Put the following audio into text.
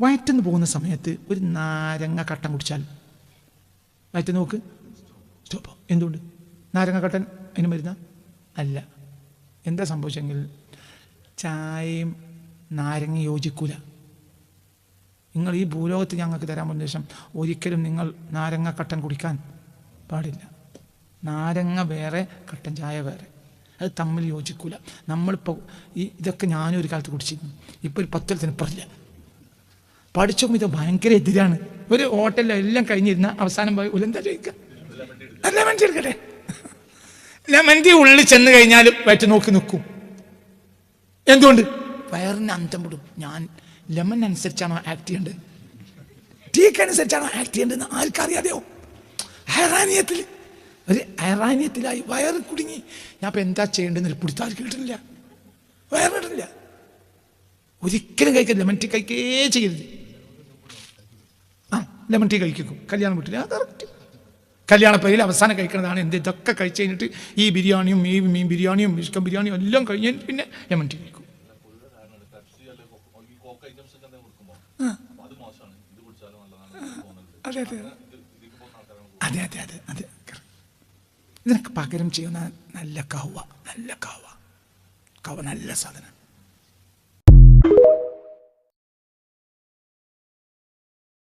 വയറ്റിന്ന് പോകുന്ന സമയത്ത് ഒരു നാരങ്ങ കട്ടൻ കുടിച്ചാൽ വയറ്റ് നോക്ക് സ്റ്റോപ്പ്. എന്തുകൊണ്ട്? നാരങ്ങ കട്ടൻ അതിന് മരുന്ന അല്ല. എന്താ സംഭവിച്ചെങ്കിൽ ചായയും നാരങ്ങ യോജിക്കൂല. നിങ്ങൾ ഈ ഭൂലോകത്ത് ഞങ്ങൾക്ക് തരാൻ പോകുന്ന ശേഷം ഒരിക്കലും നിങ്ങൾ നാരങ്ങ കട്ടൻ കുടിക്കാൻ പാടില്ല. നാരങ്ങ വേറെ, കട്ടൻ ചായ വേറെ, അത് തമ്മിൽ യോജിക്കൂല. നമ്മളിപ്പോൾ ഇതൊക്കെ ഞാനും ഒരു കാലത്ത് കുടിച്ചിരുന്നു. ഇപ്പോൾ ഒരു 10 കൊല്ലത്തിന് ഇപ്പറില്ല. പഠിച്ചോക്കും ഇത് ഭയങ്കര എതിരാണ്. ഒരു ഹോട്ടലിൽ എല്ലാം കഴിഞ്ഞിരുന്ന അവസാനം പോയി ഉലെന്താ ചോദിക്കുക, ലെമൺ ടീ എടുക്കട്ടെ. ലെമൺ ടീ ഉള്ളിൽ ചെന്ന് കഴിഞ്ഞാൽ വയറ്റ് നോക്കി നിൽക്കും. എന്തുകൊണ്ട്? വയറിന് അന്തം വിടും. ഞാൻ ലെമൺ അനുസരിച്ചാണോ ആക്ട് ചെയ്യേണ്ടത്, ടീക്ക് അനുസരിച്ചാണോ ആക്ട് ചെയ്യേണ്ടതെന്ന് ആർക്കറിയാതെയോ? ഹൈറാനിയത്തിൽ, ഒരു ഹൈറാനിയത്തിലായി വയറ് കുടുങ്ങി. ഞാൻ ഇപ്പം എന്താ ചെയ്യേണ്ടതെന്ന് പിടുത്താൽ കിട്ടുന്നില്ല, വയറിട്ടില്ല. ഒരിക്കലും കഴിക്കരുത്. ലെമൺ ടീ കഴിക്കേ ചെയ്യരുത്. ലെമൺ ടീ കഴിക്കും കല്യാണം വീട്ടിൽ. കറക്റ്റ് കല്യാണപ്പേരിൽ അവസാനം കഴിക്കുന്നതാണ് എന്ത്. ഇതൊക്കെ കഴിച്ച് കഴിഞ്ഞിട്ട് ഈ ബിരിയാണിയും ഈ മീൻ ബിരിയാണിയും ചിക്കൻ ബിരിയാണിയും എല്ലാം കഴിഞ്ഞിട്ട് പിന്നെ ലെമൺ ടീ കഴിക്കും. അതെ അതെ അതെ അതെ അതെ അതെ. ഇതിനൊക്കെ പകരം ചെയ്യുന്ന നല്ല കവ, നല്ല കവ, കവ നല്ല സാധനം.